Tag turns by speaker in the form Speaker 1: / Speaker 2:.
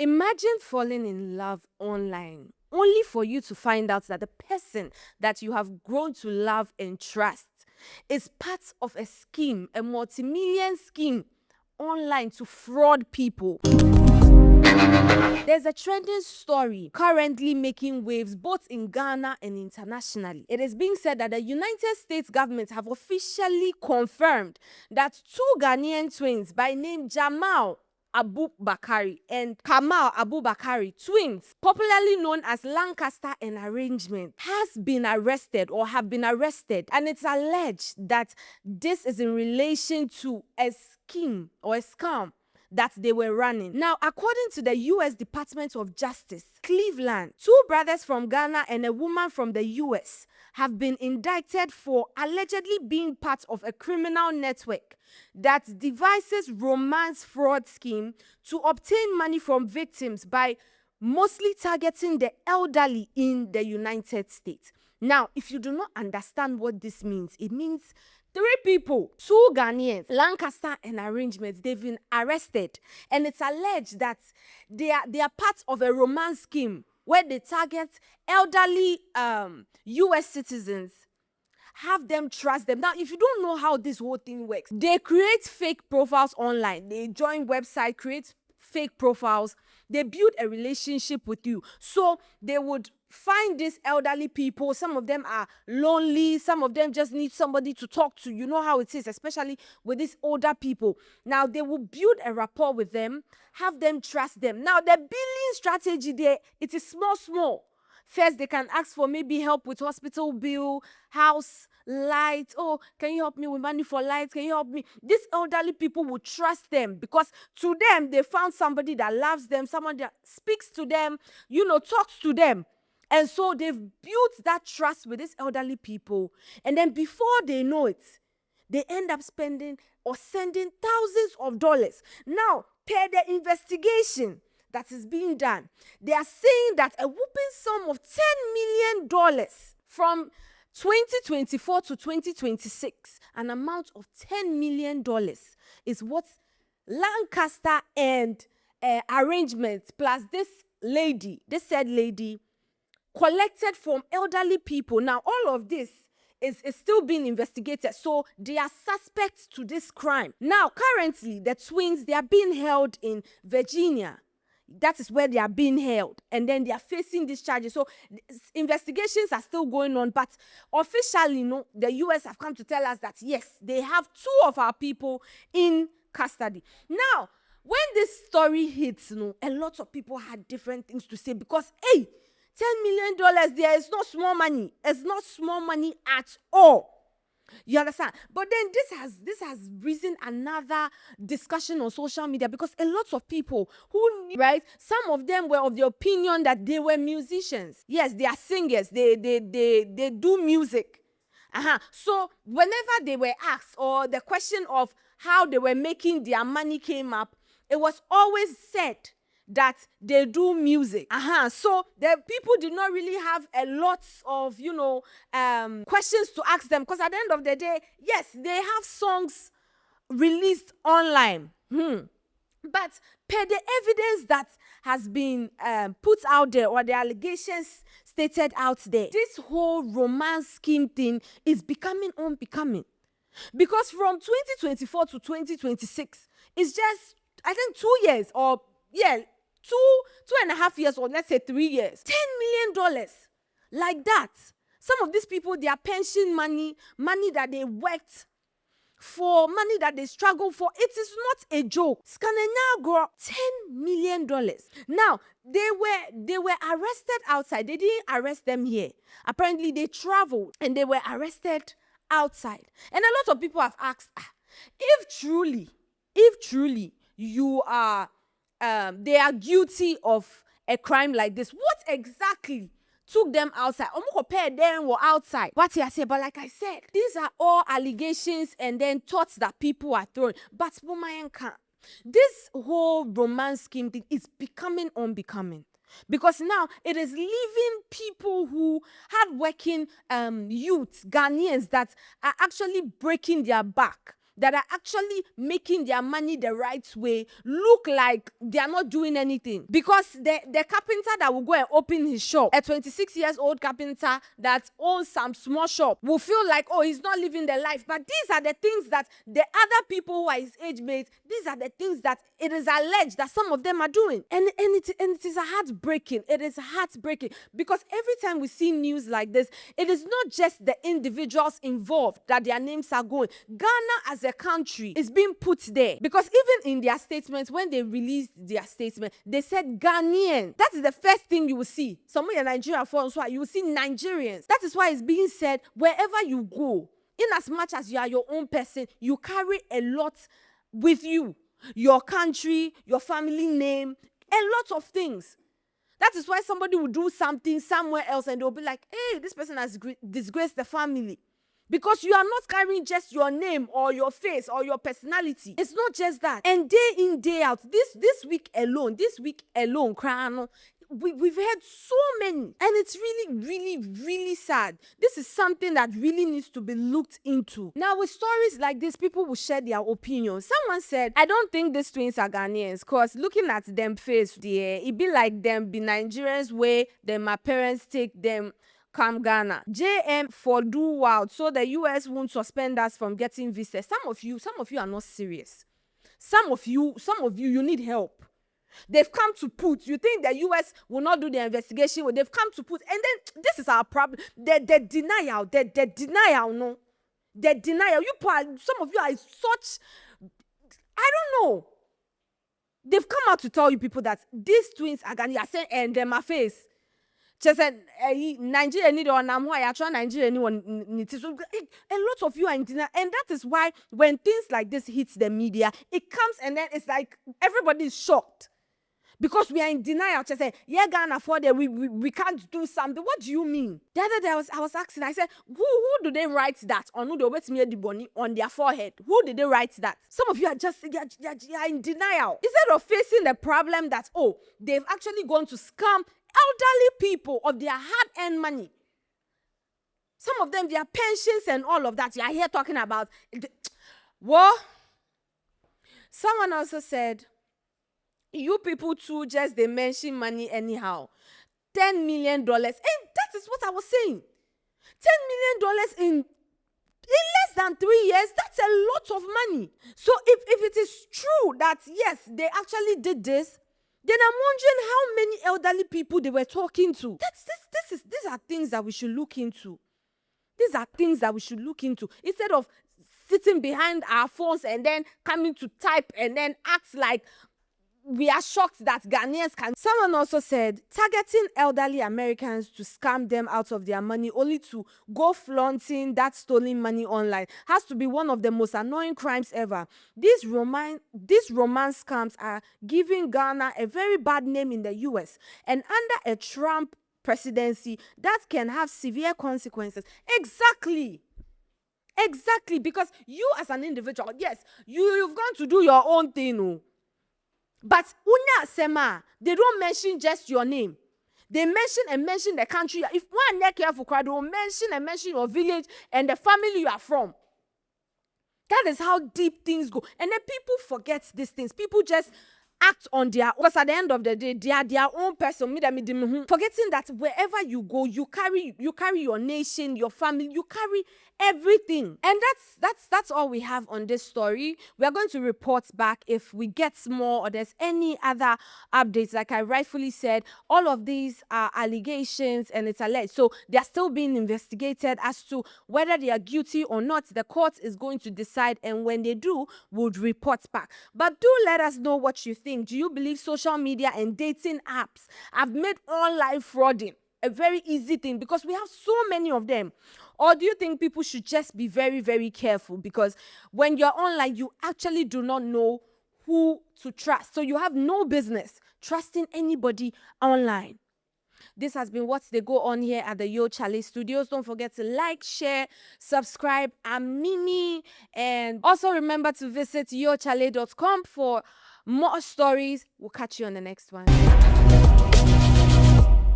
Speaker 1: Imagine falling in love online only for you to find out that the person that you have grown to love and trust is part of a scheme, a multi-million scheme online to fraud people. There's a trending story currently making waves both in Ghana and internationally. It is being said that the United States government have officially confirmed that two Ghanaian twins by name Jamal Abu Bakari and Kamal Abu Bakari, twins, popularly known as Lancaster and Arrangement, has been arrested or have been arrested, and it's alleged that this is in relation to a scheme or a scam that they were running. Now, according to the US Department of Justice, Cleveland, two brothers from Ghana and a woman from the US have been indicted for allegedly being part of a criminal network that devises romance fraud scheme to obtain money from victims by mostly targeting the elderly in the United States. Now, if you do not understand what this means, it means three people, two Ghanaians, Lancaster and Arrangements, they've been arrested, and it's alleged that they are part of a romance scheme where they target elderly US citizens, have them trust them. Now, if you don't know how this whole thing works, they create fake profiles online. They join website, create fake profiles. They build a relationship with you. So they would find these elderly people. Some of them are lonely. Some of them just need somebody to talk to. You know how it is, especially with these older people. Now, they will build a rapport with them, have them trust them. Now, the billing strategy there, it is small. First, they can ask for maybe help with hospital bill, house, light. Oh, can you help me with money for light? Can you help me? These elderly people will trust them because to them, they found somebody that loves them, someone that speaks to them, talks to them. And so they've built that trust with these elderly people. And then before they know it, they end up spending or sending thousands of dollars. Now, per the investigation that is being done, they are saying that a whooping sum of $10 million from 2024 to 2026, an amount of $10 million is what Lancaster and Arrangements plus this said lady, collected from elderly people. Now, all of this is still being investigated. So they are suspects to this crime. Now, currently, the twins, they are being held in Virginia. That is where they are being held, and then they are facing these charges. So investigations are still going on, but officially, the US have come to tell us that yes, they have two of our people in custody. Now, when this story hits, a lot of people had different things to say because, hey, $10 million there is not small money. It's not small money at all. You understand? But then this has risen another discussion on social media because a lot of people who knew, right? Some of them were of the opinion that they were musicians. Yes, they are singers. They do music. So whenever they were asked or the question of how they were making their money came up, it was always said that they do music. So the people did not really have a lot of, questions to ask them because at the end of the day, yes, they have songs released online. But per the evidence that has been put out there or the allegations stated out there, this whole romance scheme thing is becoming unbecoming. Because from 2024 to 2026, it's just, I think 2 years or, two and a half years, or let's say 3 years, $10 million like that. Some of these people, their pension money that they worked for, money that they struggled for, it is not a joke. Scanner got $10 million. Now, they were arrested outside. They didn't arrest them here. Apparently, they traveled and they were arrested outside. And a lot of people have asked, if truly you are they are guilty of a crime like this, what exactly took them outside? Them were outside. What I say, but like I said, these are all allegations and then thoughts that people are throwing. But this whole romance scheme thing is becoming unbecoming. Because now it is leaving people who hard-working youths, Ghanaians, that are actually breaking their back. that are actually making their money the right way look like they are not doing anything. Because the carpenter that will go and open his shop, a 26 years old carpenter that owns some small shop, will feel like, oh, he's not living the life. But these are the things that the other people who are his age mates, these are the things that it is alleged that some of them are doing. And it is heartbreaking. It is heartbreaking because every time we see news like this, it is not just the individuals involved that their names are going. Ghana as a country is being put there because even in their statements, when they released their statement, they said Ghanaian. That is the first thing you will see. Some of your Nigerian friends, you will see Nigerians. That is why it's being said wherever you go, in as much as you are your own person, you carry a lot with you. Your country, your family name, a lot of things. That is why somebody will do something somewhere else and they'll be like, hey, this person has disgraced the family. Because you are not carrying just your name or your face or your personality. It's not just that. And day in, day out, this week alone, we've heard so many. And it's really, really, really sad. This is something that really needs to be looked into. Now, with stories like this, people will share their opinions. Someone said, I don't think these twins are Ghanaians because looking at them face there, it be like them be Nigerians way, then my parents take them come Ghana. JM for do wild, so the US won't suspend us from getting visas. Some of you are not serious. Some of you, you need help. They've come to put. You think the US will not do the investigation? Well, they've come to put. And then this is our problem. The denial. No. The denial. Some of you are such, I don't know. They've come out to tell you people that these twins are Ghanaian and they're my face. She said, Nigeria need on I try Nigeria anyone. A lot of you are in denial. And that is why when things like this hits the media, it comes and then it's like everybody is shocked. Because we are in denial. She said, yeah, Ghana for that we can't do something. What do you mean? The other day I was asking, I said, who do they write that on? Who they wait me the bunny on their forehead? Who did they write that? Some of you are just you're in denial. Instead of facing the problem that, oh, they've actually gone to scam elderly people of their hard-earned money. Some of them, their pensions and all of that. You are here talking about. What? Someone also said, you people too, just they mention money anyhow. $10 million. And that is what I was saying. $10 million in less than 3 years, that's a lot of money. So if it is true that, yes, they actually did this, then I'm wondering how many elderly people they were talking to. These are things that we should look into. These are things that we should look into. Instead of sitting behind our phones and then coming to type and then act like we are shocked that Ghanaians can. Someone also said, targeting elderly Americans to scam them out of their money only to go flaunting that stolen money online has to be one of the most annoying crimes ever. These romance scams are giving Ghana a very bad name in the US. And under a Trump presidency, that can have severe consequences. Exactly, because you as an individual, yes, you've gone to do your own thing, but unya sema, they don't mention just your name. They mention the country. If one neck careful, they will mention your village and the family you are from. That is how deep things go. And then people forget these things. People just act on their own. Because at the end of the day, they are their own person. Forgetting that wherever you go, you carry your nation, your family, you carry everything. And that's all we have on this story. We are going to report back if we get more or there's any other updates. Like I rightfully said, all of these are allegations and it's alleged. So they are still being investigated as to whether they are guilty or not. The court is going to decide, and when they do, we'll report back. But do let us know what you think. Do you believe social media and dating apps have made online frauding a very easy thing because we have so many of them? Or do you think people should just be very, very careful? Because when you're online, you actually do not know who to trust. So you have no business trusting anybody online. This has been What's They Go On here at the Yo Chale Studios. Don't forget to like, share, subscribe. I'm Mimi. And also remember to visit yochale.com for more stories. We'll catch you on the next one.